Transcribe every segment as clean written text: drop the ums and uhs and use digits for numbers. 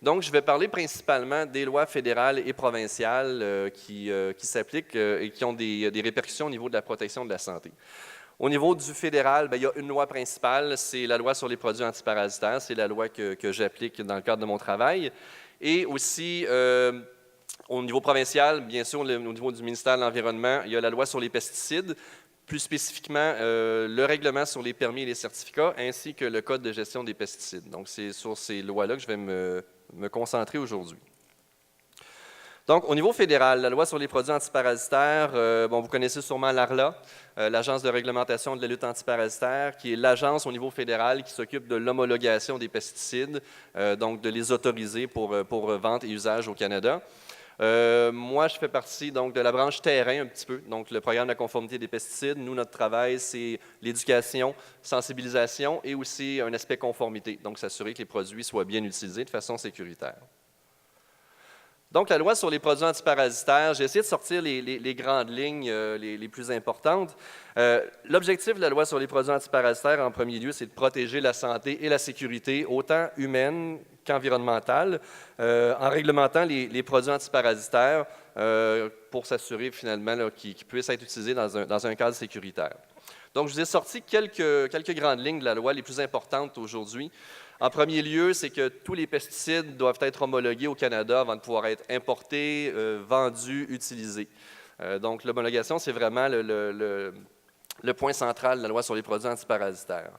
Donc, je vais parler principalement des lois fédérales et provinciales qui s'appliquent et qui ont des répercussions au niveau de la protection de la santé. Au niveau du fédéral, bien, il y a une loi principale, c'est la loi sur les produits antiparasitaires. C'est la loi que j'applique dans le cadre de mon travail. Et aussi, au niveau provincial, bien sûr, au niveau du ministère de l'Environnement, il y a la loi sur les pesticides, plus spécifiquement le règlement sur les permis et les certificats, ainsi que le code de gestion des pesticides. Donc, c'est sur ces lois-là que je vais me concentrer aujourd'hui. Donc, au niveau fédéral, la loi sur les produits antiparasitaires, vous connaissez sûrement l'ARLA, l'Agence de réglementation de la lutte antiparasitaire, qui est l'agence au niveau fédéral qui s'occupe de l'homologation des pesticides, donc de les autoriser pour vente et usage au Canada. Moi, je fais partie donc, de la branche terrain un petit peu, donc le programme de la conformité des pesticides. Nous, notre travail, c'est l'éducation, sensibilisation et aussi un aspect conformité, donc s'assurer que les produits soient bien utilisés de façon sécuritaire. Donc, la loi sur les produits antiparasitaires, j'ai essayé de sortir les grandes lignes les plus importantes. L'objectif de la loi sur les produits antiparasitaires, en premier lieu, c'est de protéger la santé et la sécurité, autant humaine qu'environnementale, en réglementant les produits antiparasitaires pour s'assurer finalement qu'ils puissent être utilisés dans un cadre sécuritaire. Donc, je vous ai sorti quelques grandes lignes de la loi les plus importantes aujourd'hui. En premier lieu, c'est que tous les pesticides doivent être homologués au Canada avant de pouvoir être importés, vendus, utilisés. Donc, l'homologation, c'est vraiment le point central de la loi sur les produits antiparasitaires.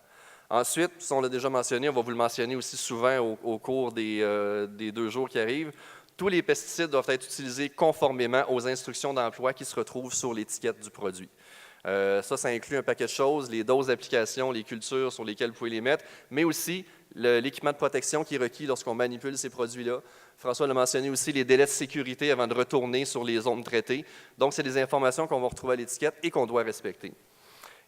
Ensuite, si on l'a déjà mentionné, on va vous le mentionner aussi souvent au cours des 2 jours qui arrivent, tous les pesticides doivent être utilisés conformément aux instructions d'emploi qui se retrouvent sur l'étiquette du produit. Ça inclut un paquet de choses, les doses d'application, les cultures sur lesquelles vous pouvez les mettre, mais aussi l'équipement de protection qui est requis lorsqu'on manipule ces produits-là. François l'a mentionné aussi, les délais de sécurité avant de retourner sur les zones traitées. Donc, c'est des informations qu'on va retrouver à l'étiquette et qu'on doit respecter.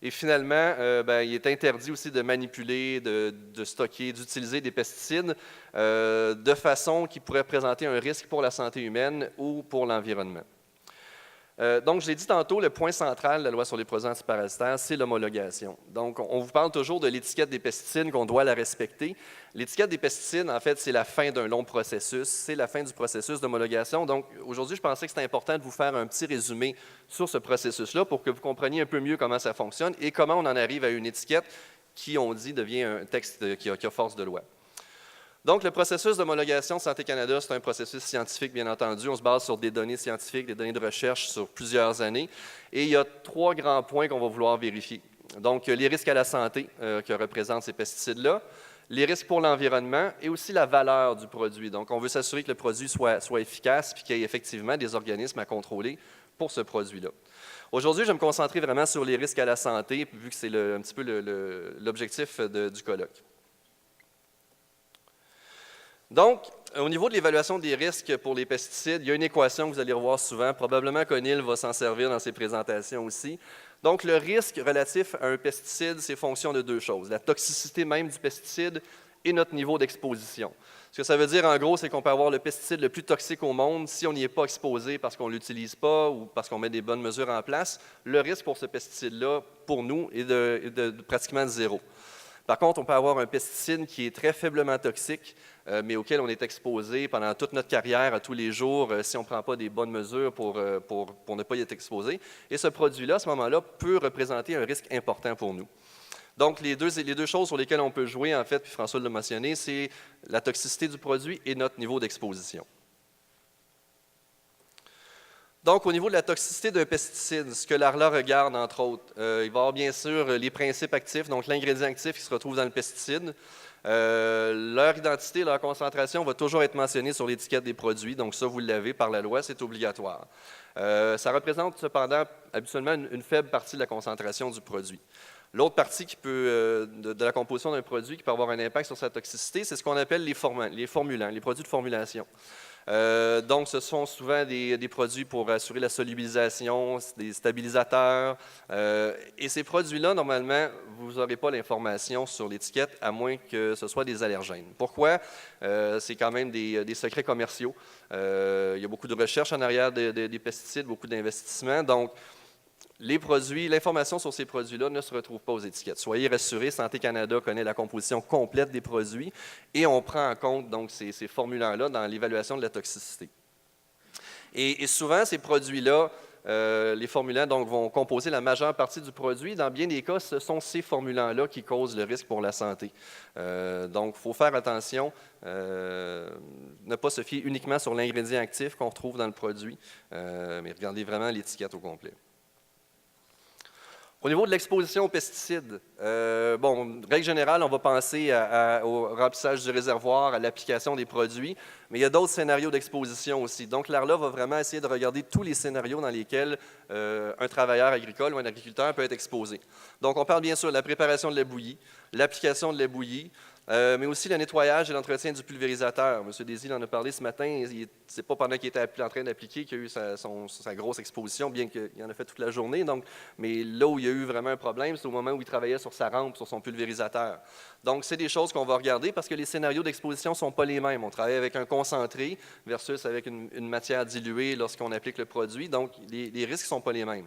Et finalement, il est interdit aussi de manipuler, de stocker, d'utiliser des pesticides de façon qui pourrait présenter un risque pour la santé humaine ou pour l'environnement. Donc, je l'ai dit tantôt, le point central de la loi sur les produits antiparasitaires, c'est l'homologation. Donc, on vous parle toujours de l'étiquette des pesticides, qu'on doit la respecter. L'étiquette des pesticides, en fait, c'est la fin d'un long processus, c'est la fin du processus d'homologation. Donc, aujourd'hui, je pensais que c'était important de vous faire un petit résumé sur ce processus-là pour que vous compreniez un peu mieux comment ça fonctionne et comment on en arrive à une étiquette qui, on dit, devient un texte qui a force de loi. Donc, le processus d'homologation de Santé Canada, c'est un processus scientifique, bien entendu. On se base sur des données scientifiques, des données de recherche sur plusieurs années. Et il y a 3 grands points qu'on va vouloir vérifier. Donc, les risques à la santé que représentent ces pesticides-là, les risques pour l'environnement et aussi la valeur du produit. Donc, on veut s'assurer que le produit soit efficace et qu'il y ait effectivement des organismes à contrôler pour ce produit-là. Aujourd'hui, je vais me concentrer vraiment sur les risques à la santé, vu que c'est un petit peu l'objectif du colloque. Donc, au niveau de l'évaluation des risques pour les pesticides, il y a une équation que vous allez revoir souvent. Probablement qu'O'Neill va s'en servir dans ses présentations aussi. Donc, le risque relatif à un pesticide, c'est fonction de 2 choses. La toxicité même du pesticide et notre niveau d'exposition. Ce que ça veut dire, en gros, c'est qu'on peut avoir le pesticide le plus toxique au monde. Si on n'y est pas exposé parce qu'on ne l'utilise pas ou parce qu'on met des bonnes mesures en place, le risque pour ce pesticide-là, pour nous, est de pratiquement 0. Par contre, on peut avoir un pesticide qui est très faiblement toxique, mais auquel on est exposé pendant toute notre carrière, à tous les jours, si on ne prend pas des bonnes mesures pour ne pas y être exposé. Et ce produit-là, à ce moment-là, peut représenter un risque important pour nous. Donc, les deux choses sur lesquelles on peut jouer, en fait, puis François l'a mentionné, c'est la toxicité du produit et notre niveau d'exposition. Donc, au niveau de la toxicité d'un pesticide, ce que l'ARLA regarde, entre autres, il va y avoir bien sûr les principes actifs, donc l'ingrédient actif qui se retrouve dans le pesticide. Leur identité, leur concentration va toujours être mentionnée sur l'étiquette des produits, donc ça, vous l'avez par la loi, c'est obligatoire. Ça représente cependant habituellement une faible partie de la concentration du produit. L'autre partie de la composition d'un produit qui peut avoir un impact sur sa toxicité, c'est ce qu'on appelle les formulants, les produits de formulation. Donc, ce sont souvent des produits pour assurer la solubilisation, des stabilisateurs. Et ces produits-là, normalement, vous n'aurez pas l'information sur l'étiquette, à moins que ce soit des allergènes. Pourquoi? C'est quand même des secrets commerciaux. Il y a beaucoup de recherche en arrière des pesticides, beaucoup d'investissements. Donc, les produits, l'information sur ces produits-là ne se retrouve pas aux étiquettes. Soyez rassurés, Santé Canada connaît la composition complète des produits et on prend en compte donc ces formulants-là dans l'évaluation de la toxicité. Et souvent, ces produits-là, les formulants donc, vont composer la majeure partie du produit. Dans bien des cas, ce sont ces formulants-là qui causent le risque pour la santé. Donc, il faut faire attention, ne pas se fier uniquement sur l'ingrédient actif qu'on retrouve dans le produit, mais regardez vraiment l'étiquette au complet. Au niveau de l'exposition aux pesticides, règle générale, on va penser au remplissage du réservoir, à l'application des produits, mais il y a d'autres scénarios d'exposition aussi. Donc, l'ARLA va vraiment essayer de regarder tous les scénarios dans lesquels un travailleur agricole ou un agriculteur peut être exposé. Donc, on parle bien sûr de la préparation de la bouillie, l'application de la bouillie, mais aussi le nettoyage et l'entretien du pulvérisateur. M. Désy en a parlé ce matin. Ce n'est pas pendant qu'il était en train d'appliquer qu'il y a eu sa grosse exposition, bien qu'il en a fait toute la journée. Donc, mais là où il y a eu vraiment un problème, c'est au moment où il travaillait sur sa rampe, sur son pulvérisateur. Donc, c'est des choses qu'on va regarder parce que les scénarios d'exposition ne sont pas les mêmes. On travaille avec un concentré versus avec une matière diluée lorsqu'on applique le produit. Donc, les risques ne sont pas les mêmes.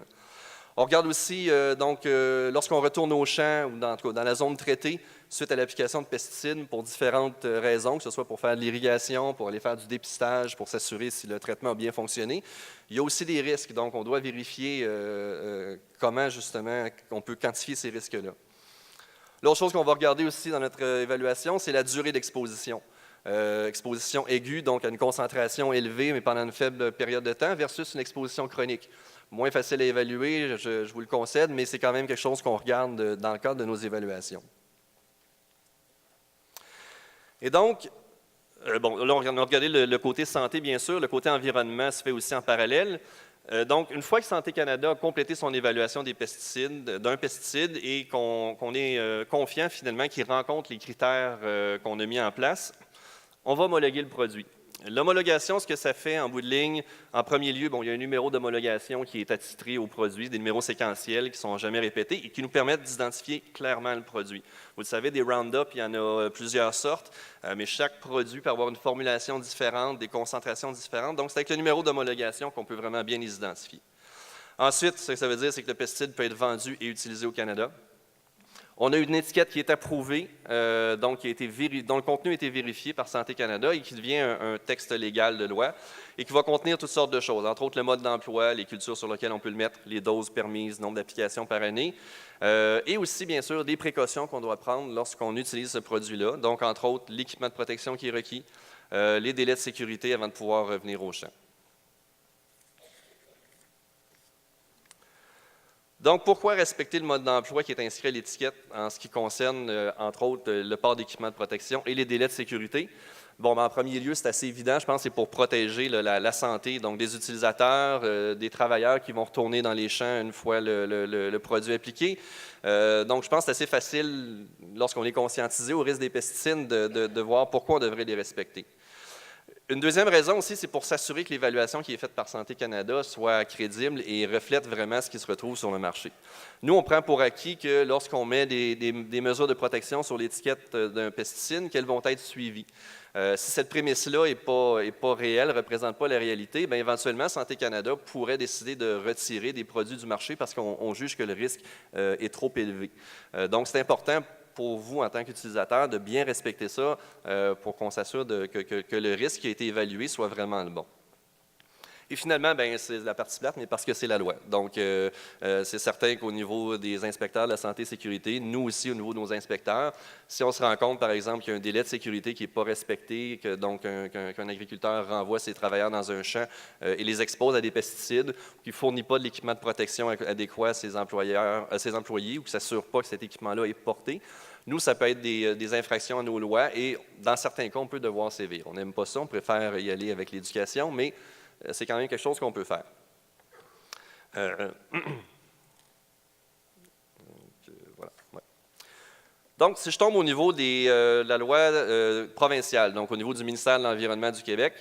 On regarde aussi, lorsqu'on retourne au champ ou dans la zone traitée, suite à l'application de pesticides pour différentes raisons, que ce soit pour faire de l'irrigation, pour aller faire du dépistage, pour s'assurer si le traitement a bien fonctionné. Il y a aussi des risques, donc on doit vérifier comment justement on peut quantifier ces risques-là. L'autre chose qu'on va regarder aussi dans notre évaluation, c'est la durée d'exposition. Exposition aiguë, donc à une concentration élevée, mais pendant une faible période de temps, versus une exposition chronique. Moins facile à évaluer, je vous le concède, mais c'est quand même quelque chose qu'on regarde dans le cadre de nos évaluations. Et donc, là, on a regardé le côté santé, bien sûr, le côté environnement se fait aussi en parallèle. Donc, une fois que Santé Canada a complété son évaluation des pesticides, d'un pesticide, et qu'on est confiant finalement qu'il rencontre les critères qu'on a mis en place, on va homologuer le produit. L'homologation, ce que ça fait en bout de ligne, en premier lieu, il y a un numéro d'homologation qui est attitré au produit, des numéros séquentiels qui ne sont jamais répétés et qui nous permettent d'identifier clairement le produit. Vous le savez, des Roundup, il y en a plusieurs sortes, mais chaque produit peut avoir une formulation différente, des concentrations différentes. Donc, c'est avec le numéro d'homologation qu'on peut vraiment bien les identifier. Ensuite, ce que ça veut dire, c'est que le pesticide peut être vendu et utilisé au Canada. On a une étiquette qui est approuvée, dont le contenu a été vérifié par Santé Canada et qui devient un texte légal de loi et qui va contenir toutes sortes de choses, entre autres le mode d'emploi, les cultures sur lesquelles on peut le mettre, les doses permises, nombre d'applications par année, et aussi, bien sûr, des précautions qu'on doit prendre lorsqu'on utilise ce produit-là, donc entre autres l'équipement de protection qui est requis, les délais de sécurité avant de pouvoir revenir au champ. Donc, pourquoi respecter le mode d'emploi qui est inscrit à l'étiquette en ce qui concerne, entre autres, le port d'équipement de protection et les délais de sécurité? En premier lieu, c'est assez évident, je pense que c'est pour protéger la santé donc des utilisateurs, des travailleurs qui vont retourner dans les champs une fois le produit appliqué. Donc, je pense que c'est assez facile, lorsqu'on est conscientisé au risque des pesticides, de voir pourquoi on devrait les respecter. Une deuxième raison aussi, c'est pour s'assurer que l'évaluation qui est faite par Santé Canada soit crédible et reflète vraiment ce qui se retrouve sur le marché. Nous, on prend pour acquis que lorsqu'on met des mesures de protection sur l'étiquette d'un pesticide, qu'elles vont être suivies. Si cette prémisse-là n'est pas réelle, ne représente pas la réalité, bien, éventuellement, Santé Canada pourrait décider de retirer des produits du marché parce qu'on juge que le risque est trop élevé. Donc, c'est important pour vous, en tant qu'utilisateur, de bien respecter ça pour qu'on s'assure que le risque qui a été évalué soit vraiment le bon. Et finalement, c'est la partie plate, mais parce que c'est la loi. Donc, c'est certain qu'au niveau des inspecteurs de la santé et sécurité, nous aussi, au niveau de nos inspecteurs, si on se rend compte, par exemple, qu'il y a un délai de sécurité qui n'est pas respecté, qu'un agriculteur renvoie ses travailleurs dans un champ et les expose à des pesticides, qu'il ne fournit pas de l'équipement de protection adéquat à ses employés ou qu'il ne s'assure pas que cet équipement-là est porté, nous, ça peut être des infractions à nos lois et, dans certains cas, on peut devoir sévir. On n'aime pas ça, on préfère y aller avec l'éducation, mais c'est quand même quelque chose qu'on peut faire. Voilà, ouais. Donc, si je tombe au niveau de la loi provinciale, donc au niveau du ministère de l'Environnement du Québec,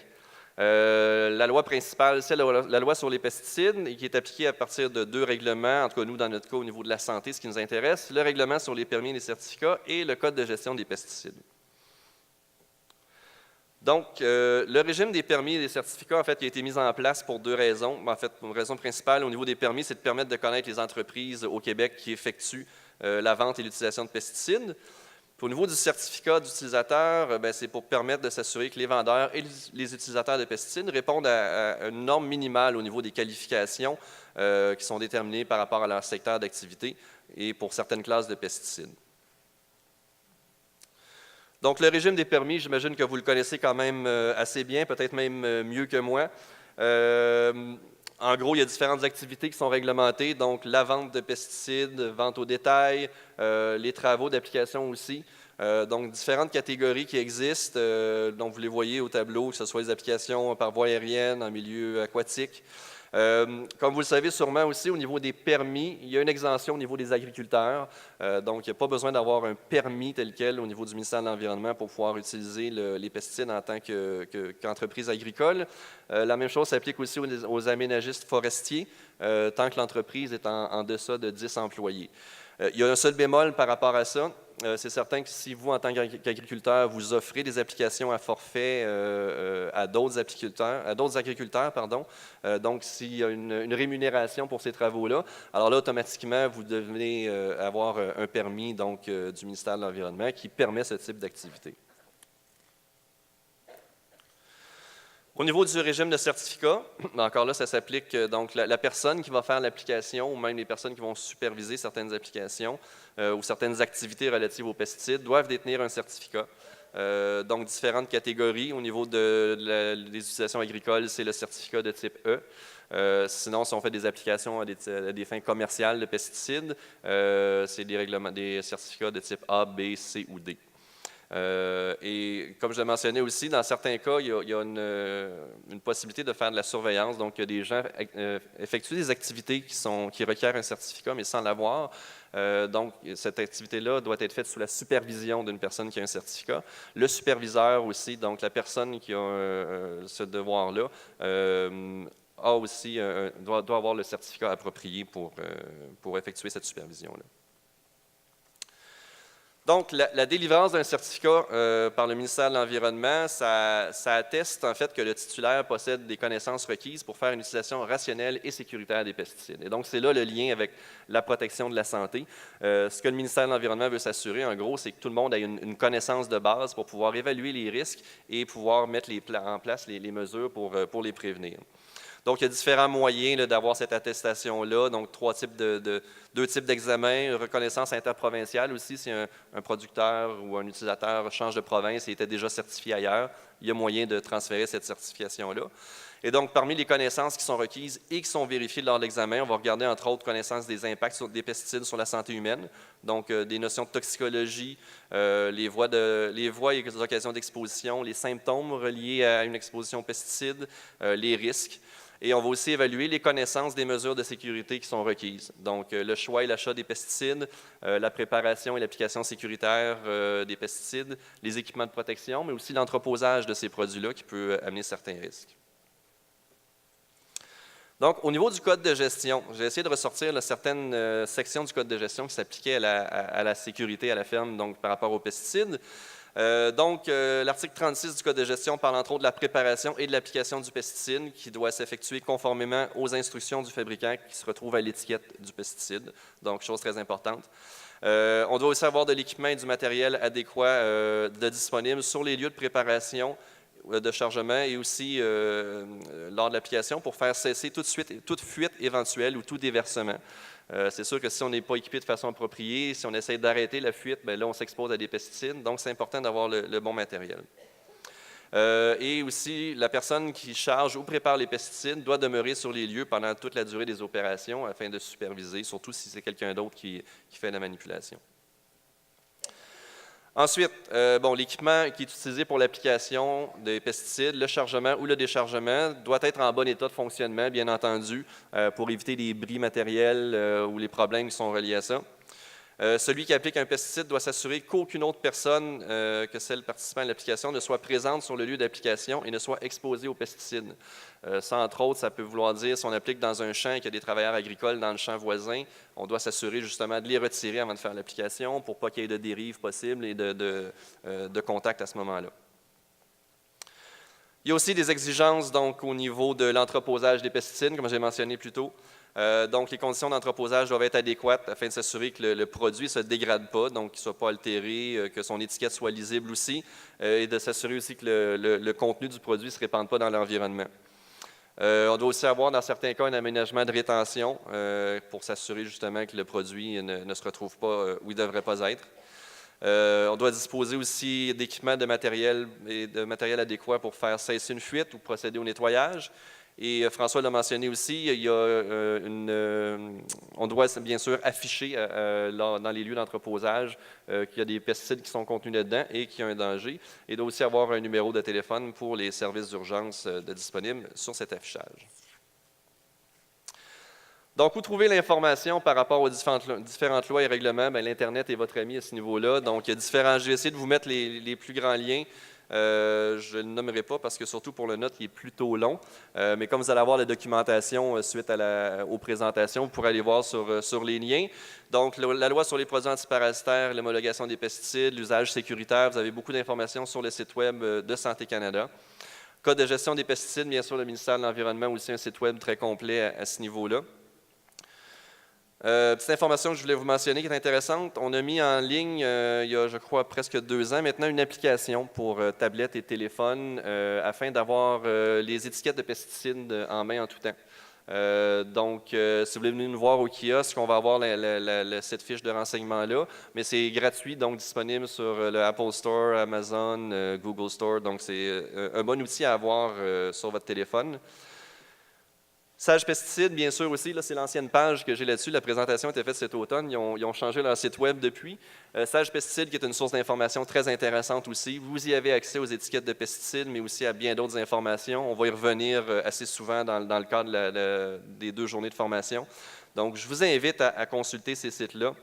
la loi principale, c'est la loi sur les pesticides et qui est appliquée à partir de 2 règlements, en tout cas nous, dans notre cas, au niveau de la santé, ce qui nous intéresse, le règlement sur les permis et les certificats et le code de gestion des pesticides. Donc, le régime des permis et des certificats, en fait, qui a été mis en place pour deux raisons. En fait, une raison principale au niveau des permis, c'est de permettre de connaître les entreprises au Québec qui effectuent la vente et l'utilisation de pesticides. Puis au niveau du certificat d'utilisateur, c'est pour permettre de s'assurer que les vendeurs et les utilisateurs de pesticides répondent à une norme minimale au niveau des qualifications qui sont déterminées par rapport à leur secteur d'activité et pour certaines classes de pesticides. Donc, le régime des permis, j'imagine que vous le connaissez quand même assez bien, peut-être même mieux que moi. En gros, il y a différentes activités qui sont réglementées, donc la vente de pesticides, vente au détail, les travaux d'application aussi. Donc, différentes catégories qui existent, donc vous les voyez au tableau, que ce soit les applications par voie aérienne, en milieu aquatique. Comme vous le savez sûrement aussi, au niveau des permis, il y a une exemption au niveau des agriculteurs. Donc, il n'y a pas besoin d'avoir un permis tel quel au niveau du ministère de l'Environnement pour pouvoir utiliser les pesticides en tant qu'entreprise agricole. La même chose s'applique aussi aux aménagistes forestiers, tant que l'entreprise est en deçà de 10 employés. Il y a un seul bémol par rapport à ça. C'est certain que si vous, en tant qu'agriculteur, vous offrez des applications à forfait à d'autres agriculteurs, donc s'il y a une rémunération pour ces travaux-là, alors là, automatiquement, vous devez avoir un permis donc, du ministère de l'Environnement qui permet ce type d'activité. Au niveau du régime de certificat, encore là, ça s'applique donc la personne qui va faire l'application ou même les personnes qui vont superviser certaines applications ou certaines activités relatives aux pesticides doivent détenir un certificat. Donc, différentes catégories. Au niveau des utilisations agricoles, c'est le certificat de type E. Sinon, si on fait des applications à des fins commerciales de pesticides, c'est des certificats de type A, B, C ou D. Et comme je l'ai mentionné aussi, dans certains cas, il y a une possibilité de faire de la surveillance. Donc, il y a des gens effectuent des activités qui requièrent un certificat, mais sans l'avoir. Donc, cette activité-là doit être faite sous la supervision d'une personne qui a un certificat. Le superviseur aussi, donc la personne qui a ce devoir-là, doit avoir le certificat approprié pour effectuer cette supervision-là. Donc, la délivrance d'un certificat par le ministère de l'Environnement, ça atteste en fait que le titulaire possède des connaissances requises pour faire une utilisation rationnelle et sécuritaire des pesticides. Et donc, c'est là le lien avec la protection de la santé. Ce que le ministère de l'Environnement veut s'assurer, en gros, c'est que tout le monde ait une connaissance de base pour pouvoir évaluer les risques et pouvoir mettre en place les mesures pour les prévenir. Donc, il y a différents moyens d'avoir cette attestation-là. Donc, deux types d'examens. Reconnaissance interprovinciale aussi, si un producteur ou un utilisateur change de province et était déjà certifié ailleurs, il y a moyen de transférer cette certification-là. Et donc, parmi les connaissances qui sont requises et qui sont vérifiées lors de l'examen, on va regarder entre autres connaissance des impacts des pesticides sur la santé humaine, donc des notions de toxicologie, les voies et les occasions d'exposition, les symptômes reliés à une exposition aux pesticides, les risques. Et on va aussi évaluer les connaissances des mesures de sécurité qui sont requises. Donc, le choix et l'achat des pesticides, la préparation et l'application sécuritaire des pesticides, les équipements de protection, mais aussi l'entreposage de ces produits-là qui peut amener certains risques. Donc, au niveau du code de gestion, j'ai essayé de ressortir certaines sections du code de gestion qui s'appliquaient à la sécurité à la ferme, donc par rapport aux pesticides. L'article 36 du Code de gestion parle entre autres de la préparation et de l'application du pesticide qui doit s'effectuer conformément aux instructions du fabricant qui se retrouvent à l'étiquette du pesticide. Donc, chose très importante. On doit aussi avoir de l'équipement et du matériel adéquat de disponible sur les lieux de préparation de chargement et aussi lors de l'application pour faire cesser toute fuite éventuelle ou tout déversement. C'est sûr que si on n'est pas équipé de façon appropriée, si on essaie d'arrêter la fuite, bien là, on s'expose à des pesticides. Donc, c'est important d'avoir le bon matériel. Et aussi, la personne qui charge ou prépare les pesticides doit demeurer sur les lieux pendant toute la durée des opérations afin de superviser, surtout si c'est quelqu'un d'autre qui fait la manipulation. Ensuite, l'équipement qui est utilisé pour l'application des pesticides, le chargement ou le déchargement doit être en bon état de fonctionnement, bien entendu, pour éviter les bris matériels ou les problèmes qui sont reliés à ça. Celui qui applique un pesticide doit s'assurer qu'aucune autre personne que celle participant à l'application ne soit présente sur le lieu d'application et ne soit exposée aux pesticides. Ça, entre autres, ça peut vouloir dire si on applique dans un champ et qu'il y a des travailleurs agricoles dans le champ voisin, on doit s'assurer justement de les retirer avant de faire l'application pour pas qu'il y ait de dérive possible et de contact à ce moment-là. Il y a aussi des exigences donc, au niveau de l'entreposage des pesticides, comme j'ai mentionné plus tôt. Donc, les conditions d'entreposage doivent être adéquates afin de s'assurer que le produit ne se dégrade pas, donc qu'il ne soit pas altéré, que son étiquette soit lisible aussi, et de s'assurer aussi que le contenu du produit ne se répande pas dans l'environnement. On doit aussi avoir, dans certains cas, un aménagement de rétention pour s'assurer justement que le produit ne se retrouve pas où il ne devrait pas être. On doit disposer aussi d'équipements de matériel adéquat pour faire cesser une fuite ou procéder au nettoyage. Et François l'a mentionné aussi, on doit bien sûr afficher dans les lieux d'entreposage qu'il y a des pesticides qui sont contenus là-dedans et qu'il y a un danger. Et il doit aussi avoir un numéro de téléphone pour les services d'urgence disponibles sur cet affichage. Donc, où trouver l'information par rapport aux différentes lois et règlements? Bien, l'Internet est votre ami à ce niveau-là. Donc, il y a différents. J'ai essayé de vous mettre les plus grands liens. Je ne le nommerai pas parce que, surtout pour le note, il est plutôt long. Mais comme vous allez avoir la documentation suite aux présentations, vous pourrez aller voir sur les liens. Donc, la loi sur les produits antiparasitaires, l'homologation des pesticides, l'usage sécuritaire, vous avez beaucoup d'informations sur le site Web de Santé Canada. Code de gestion des pesticides, bien sûr, le ministère de l'Environnement a aussi un site Web très complet à ce niveau-là. Petite information que je voulais vous mentionner qui est intéressante, on a mis en ligne, il y a je crois presque 2 ans maintenant, une application pour tablettes et téléphones afin d'avoir les étiquettes de pesticides en main en tout temps. Donc, si vous voulez venir nous voir au kiosque, on va avoir cette fiche de renseignement-là, mais c'est gratuit, donc disponible sur le Apple Store, Amazon, Google Store, donc c'est un bon outil à avoir sur votre téléphone. Sage Pesticides, bien sûr aussi, là c'est l'ancienne page que j'ai là-dessus. La présentation a été faite cet automne. Ils ont changé leur site web depuis. Sage Pesticides, qui est une source d'information très intéressante aussi. Vous y avez accès aux étiquettes de pesticides, mais aussi à bien d'autres informations. On va y revenir assez souvent dans le cadre des 2 journées de formation. Donc, je vous invite à consulter ces sites-là.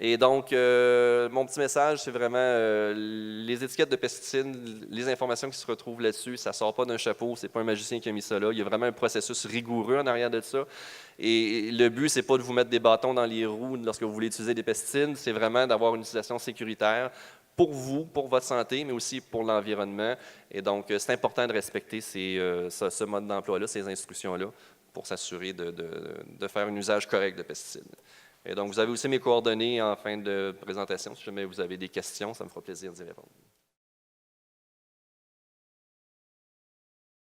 Et donc, mon petit message, c'est vraiment les étiquettes de pesticides, les informations qui se retrouvent là-dessus, ça ne sort pas d'un chapeau, ce n'est pas un magicien qui a mis ça là. Il y a vraiment un processus rigoureux en arrière de ça. Et le but, ce n'est pas de vous mettre des bâtons dans les roues lorsque vous voulez utiliser des pesticides, c'est vraiment d'avoir une utilisation sécuritaire pour vous, pour votre santé, mais aussi pour l'environnement. Et donc, c'est important de respecter ce mode d'emploi-là, ces instructions-là, pour s'assurer de faire un usage correct de pesticides. Et donc, vous avez aussi mes coordonnées en fin de présentation. Si jamais vous avez des questions, ça me fera plaisir d'y répondre.